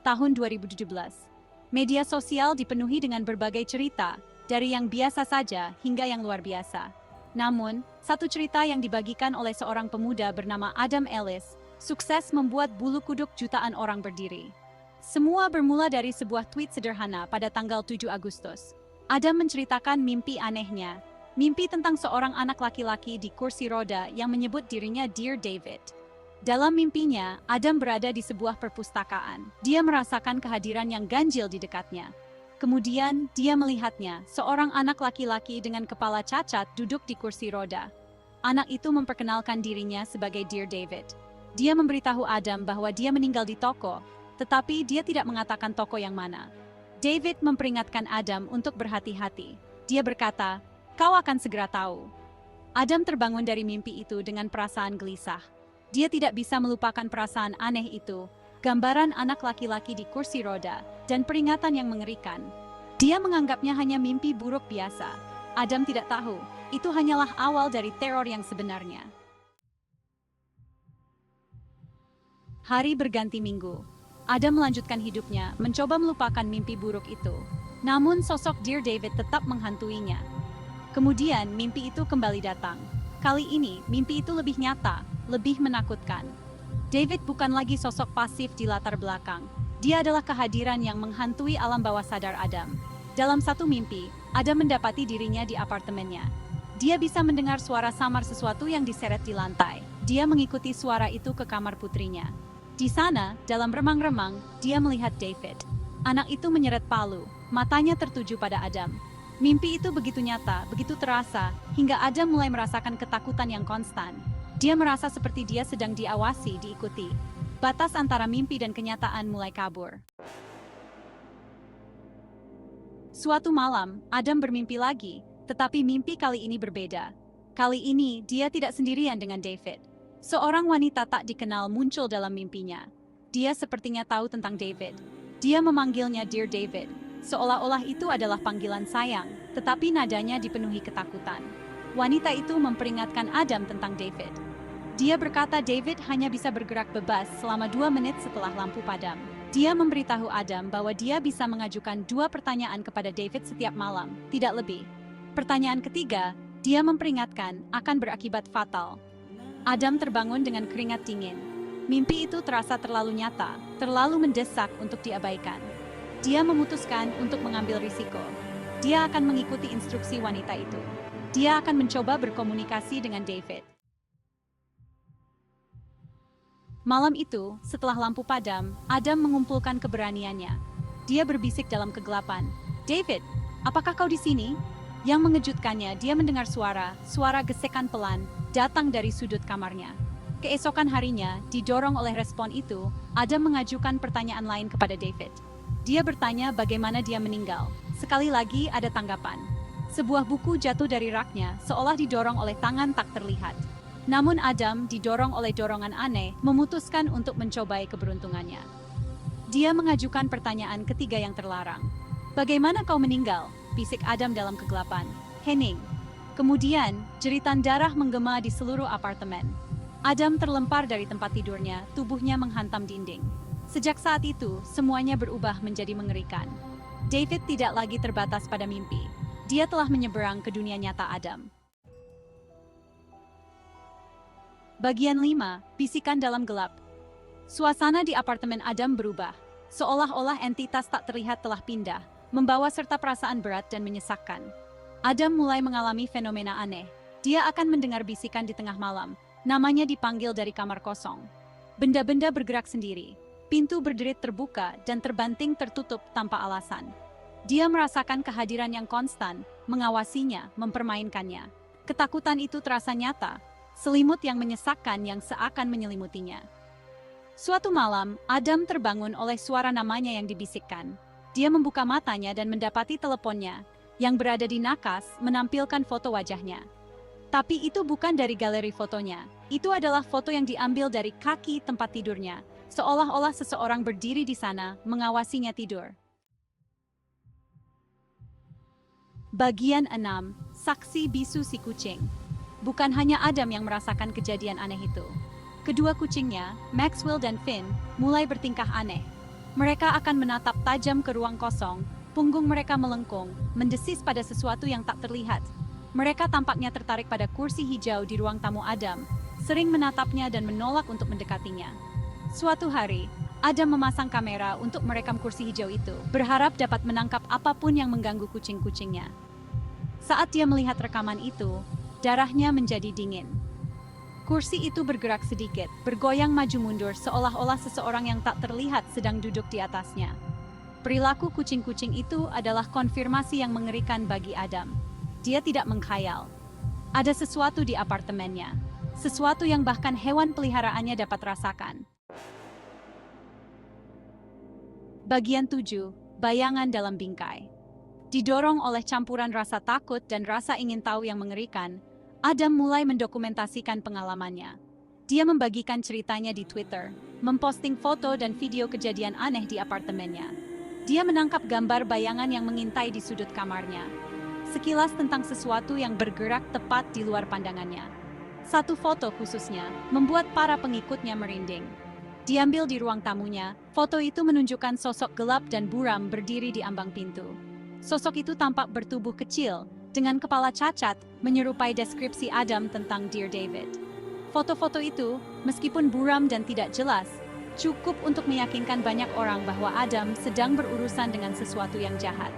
tahun 2017. Media sosial dipenuhi dengan berbagai cerita, dari yang biasa saja hingga yang luar biasa. Namun, satu cerita yang dibagikan oleh seorang pemuda bernama Adam Ellis, sukses membuat bulu kuduk jutaan orang berdiri. Semua bermula dari sebuah tweet sederhana pada tanggal 7 Agustus. Adam menceritakan mimpi anehnya, mimpi tentang seorang anak laki-laki di kursi roda yang menyebut dirinya Dear David. Dalam mimpinya, Adam berada di sebuah perpustakaan. Dia merasakan kehadiran yang ganjil di dekatnya. Kemudian, dia melihatnya, seorang anak laki-laki dengan kepala cacat duduk di kursi roda. Anak itu memperkenalkan dirinya sebagai Dear David. Dia memberitahu Adam bahwa dia meninggal di toko, tetapi dia tidak mengatakan toko yang mana. David memperingatkan Adam untuk berhati-hati. Dia berkata, "Kau akan segera tahu." Adam terbangun dari mimpi itu dengan perasaan gelisah. Dia tidak bisa melupakan perasaan aneh itu, gambaran anak laki-laki di kursi roda, dan peringatan yang mengerikan. Dia menganggapnya hanya mimpi buruk biasa. Adam tidak tahu, itu hanyalah awal dari teror yang sebenarnya. Hari berganti minggu. Adam melanjutkan hidupnya, mencoba melupakan mimpi buruk itu. Namun sosok Dear David tetap menghantuinya. Kemudian mimpi itu kembali datang. Kali ini, mimpi itu lebih nyata, lebih menakutkan. David bukan lagi sosok pasif di latar belakang. Dia adalah kehadiran yang menghantui alam bawah sadar Adam. Dalam satu mimpi, Adam mendapati dirinya di apartemennya. Dia bisa mendengar suara samar sesuatu yang diseret di lantai. Dia mengikuti suara itu ke kamar putrinya. Di sana, dalam remang-remang, dia melihat David. Anak itu menyeret palu, matanya tertuju pada Adam. Mimpi itu begitu nyata, begitu terasa, hingga Adam mulai merasakan ketakutan yang konstan. Dia merasa seperti dia sedang diawasi, diikuti. Batas antara mimpi dan kenyataan mulai kabur. Suatu malam, Adam bermimpi lagi, tetapi mimpi kali ini berbeda. Kali ini, dia tidak sendirian dengan David. Seorang wanita tak dikenal muncul dalam mimpinya. Dia sepertinya tahu tentang David. Dia memanggilnya Dear David, seolah-olah itu adalah panggilan sayang, tetapi nadanya dipenuhi ketakutan. Wanita itu memperingatkan Adam tentang David. Dia berkata David hanya bisa bergerak bebas selama 2 menit setelah lampu padam. Dia memberitahu Adam bahwa dia bisa mengajukan 2 pertanyaan kepada David setiap malam, tidak lebih. Pertanyaan ketiga, dia memperingatkan, akan berakibat fatal. Adam terbangun dengan keringat dingin. Mimpi itu terasa terlalu nyata, terlalu mendesak untuk diabaikan. Dia memutuskan untuk mengambil risiko. Dia akan mengikuti instruksi wanita itu. Dia akan mencoba berkomunikasi dengan David. Malam itu, setelah lampu padam, Adam mengumpulkan keberaniannya. Dia berbisik dalam kegelapan, "David, apakah kau di sini?" Yang mengejutkannya, dia mendengar suara gesekan pelan, datang dari sudut kamarnya. Keesokan harinya, didorong oleh respon itu, Adam mengajukan pertanyaan lain kepada David. Dia bertanya bagaimana dia meninggal. Sekali lagi ada tanggapan. Sebuah buku jatuh dari raknya, seolah didorong oleh tangan tak terlihat. Namun Adam, didorong oleh dorongan aneh, memutuskan untuk mencobai keberuntungannya. Dia mengajukan pertanyaan ketiga yang terlarang. "Bagaimana kau meninggal?" bisik Adam dalam kegelapan. "Hening." Kemudian, jeritan darah menggema di seluruh apartemen. Adam terlempar dari tempat tidurnya, tubuhnya menghantam dinding. Sejak saat itu, semuanya berubah menjadi mengerikan. David tidak lagi terbatas pada mimpi. Dia telah menyeberang ke dunia nyata Adam. Bagian 5, bisikan dalam gelap. Suasana di apartemen Adam berubah. Seolah-olah entitas tak terlihat telah pindah, membawa serta perasaan berat dan menyesakkan. Adam mulai mengalami fenomena aneh. Dia akan mendengar bisikan di tengah malam. Namanya dipanggil dari kamar kosong. Benda-benda bergerak sendiri. Pintu berderit terbuka dan terbanting tertutup tanpa alasan. Dia merasakan kehadiran yang konstan, mengawasinya, mempermainkannya. Ketakutan itu terasa nyata, selimut yang menyesakkan yang seakan menyelimutinya. Suatu malam, Adam terbangun oleh suara namanya yang dibisikkan. Dia membuka matanya dan mendapati teleponnya, yang berada di nakas, menampilkan foto wajahnya. Tapi itu bukan dari galeri fotonya. Itu adalah foto yang diambil dari kaki tempat tidurnya, seolah-olah seseorang berdiri di sana, mengawasinya tidur. Bagian 6. Saksi bisu si kucing. Bukan hanya Adam yang merasakan kejadian aneh itu. Kedua kucingnya, Maxwell dan Finn, mulai bertingkah aneh. Mereka akan menatap tajam ke ruang kosong, punggung mereka melengkung, mendesis pada sesuatu yang tak terlihat. Mereka tampaknya tertarik pada kursi hijau di ruang tamu Adam, sering menatapnya dan menolak untuk mendekatinya. Suatu hari, Adam memasang kamera untuk merekam kursi hijau itu, berharap dapat menangkap apapun yang mengganggu kucing-kucingnya. Saat dia melihat rekaman itu, darahnya menjadi dingin. Kursi itu bergerak sedikit, bergoyang maju mundur seolah-olah seseorang yang tak terlihat sedang duduk di atasnya. Perilaku kucing-kucing itu adalah konfirmasi yang mengerikan bagi Adam. Dia tidak mengkhayal. Ada sesuatu di apartemennya, sesuatu yang bahkan hewan peliharaannya dapat rasakan. Bagian 7, bayangan dalam bingkai. Didorong oleh campuran rasa takut dan rasa ingin tahu yang mengerikan, Adam mulai mendokumentasikan pengalamannya. Dia membagikan ceritanya di Twitter, memposting foto dan video kejadian aneh di apartemennya. Dia menangkap gambar bayangan yang mengintai di sudut kamarnya. Sekilas tentang sesuatu yang bergerak tepat di luar pandangannya. Satu foto khususnya membuat para pengikutnya merinding. Diambil di ruang tamunya, foto itu menunjukkan sosok gelap dan buram berdiri di ambang pintu. Sosok itu tampak bertubuh kecil, dengan kepala cacat, menyerupai deskripsi Adam tentang Dear David. Foto-foto itu, meskipun buram dan tidak jelas, cukup untuk meyakinkan banyak orang bahwa Adam sedang berurusan dengan sesuatu yang jahat.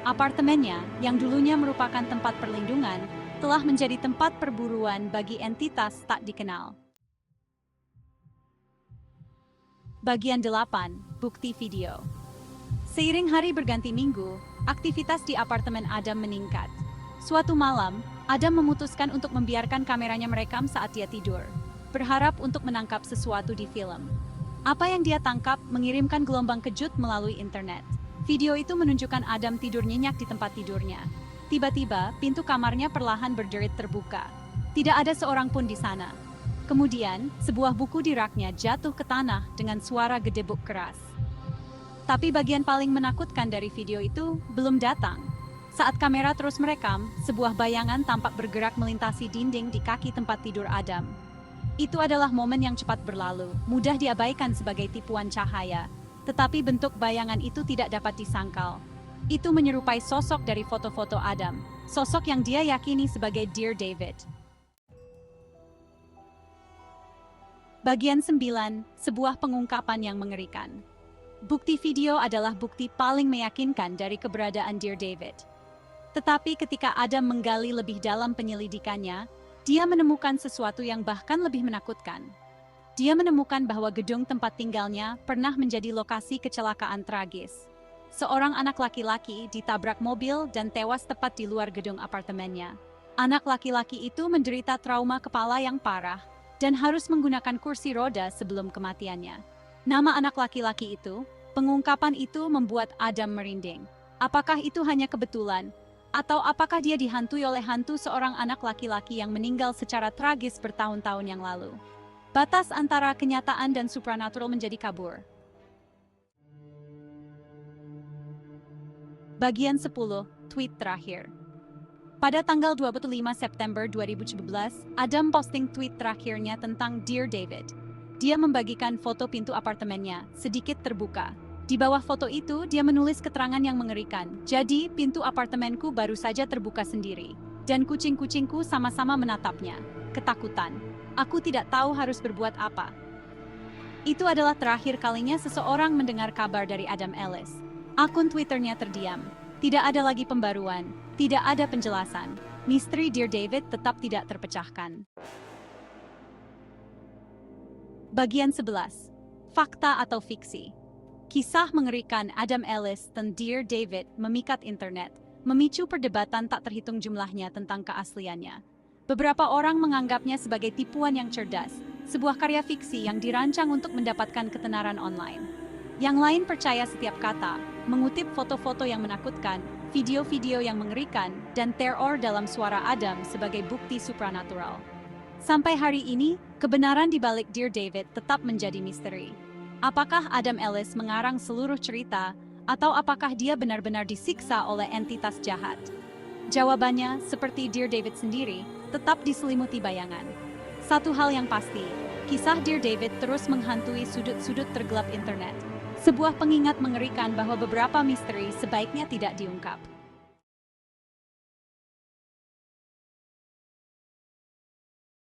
Apartemennya, yang dulunya merupakan tempat perlindungan, telah menjadi tempat perburuan bagi entitas tak dikenal. Bagian 8, bukti video. Seiring hari berganti minggu, aktivitas di apartemen Adam meningkat. Suatu malam, Adam memutuskan untuk membiarkan kameranya merekam saat dia tidur, berharap untuk menangkap sesuatu di film. Apa yang dia tangkap mengirimkan gelombang kejut melalui internet. Video itu menunjukkan Adam tidur nyenyak di tempat tidurnya. Tiba-tiba, pintu kamarnya perlahan berderit terbuka. Tidak ada seorang pun di sana. Kemudian, sebuah buku di raknya jatuh ke tanah dengan suara gedebuk keras. Tapi bagian paling menakutkan dari video itu belum datang. Saat kamera terus merekam, sebuah bayangan tampak bergerak melintasi dinding di kaki tempat tidur Adam. Itu adalah momen yang cepat berlalu, mudah diabaikan sebagai tipuan cahaya. Tetapi bentuk bayangan itu tidak dapat disangkal. Itu menyerupai sosok dari foto-foto Adam, sosok yang dia yakini sebagai Dear David. Bagian 9, sebuah pengungkapan yang mengerikan. Bukti video adalah bukti paling meyakinkan dari keberadaan Dear David. Tetapi ketika Adam menggali lebih dalam penyelidikannya, dia menemukan sesuatu yang bahkan lebih menakutkan. Dia menemukan bahwa gedung tempat tinggalnya pernah menjadi lokasi kecelakaan tragis. Seorang anak laki-laki ditabrak mobil dan tewas tepat di luar gedung apartemennya. Anak laki-laki itu menderita trauma kepala yang parah dan harus menggunakan kursi roda sebelum kematiannya. Nama anak laki-laki itu, pengungkapan itu membuat Adam merinding. Apakah itu hanya kebetulan? Atau apakah dia dihantui oleh hantu seorang anak laki-laki yang meninggal secara tragis bertahun-tahun yang lalu? Batas antara kenyataan dan supranatural menjadi kabur. Bagian 10, tweet terakhir. Pada tanggal 25 September 2017, Adam posting tweet terakhirnya tentang Dear David. Dia membagikan foto pintu apartemennya, sedikit terbuka. Di bawah foto itu, dia menulis keterangan yang mengerikan. Jadi, pintu apartemenku baru saja terbuka sendiri. Dan kucing-kucingku sama-sama menatapnya. Ketakutan. Aku tidak tahu harus berbuat apa. Itu adalah terakhir kalinya seseorang mendengar kabar dari Adam Ellis. Akun Twitternya terdiam. Tidak ada lagi pembaruan. Tidak ada penjelasan. Misteri Dear David tetap tidak terpecahkan. Bagian 11. Fakta atau fiksi. Kisah mengerikan Adam Ellis tentang Dear David memikat internet, memicu perdebatan tak terhitung jumlahnya tentang keasliannya. Beberapa orang menganggapnya sebagai tipuan yang cerdas, sebuah karya fiksi yang dirancang untuk mendapatkan ketenaran online. Yang lain percaya setiap kata, mengutip foto-foto yang menakutkan, video-video yang mengerikan, dan teror dalam suara Adam sebagai bukti supranatural. Sampai hari ini, kebenaran di balik Dear David tetap menjadi misteri. Apakah Adam Ellis mengarang seluruh cerita, atau apakah dia benar-benar disiksa oleh entitas jahat? Jawabannya, seperti Dear David sendiri, tetap diselimuti bayangan. Satu hal yang pasti, kisah Dear David terus menghantui sudut-sudut tergelap internet. Sebuah pengingat mengerikan bahwa beberapa misteri sebaiknya tidak diungkap.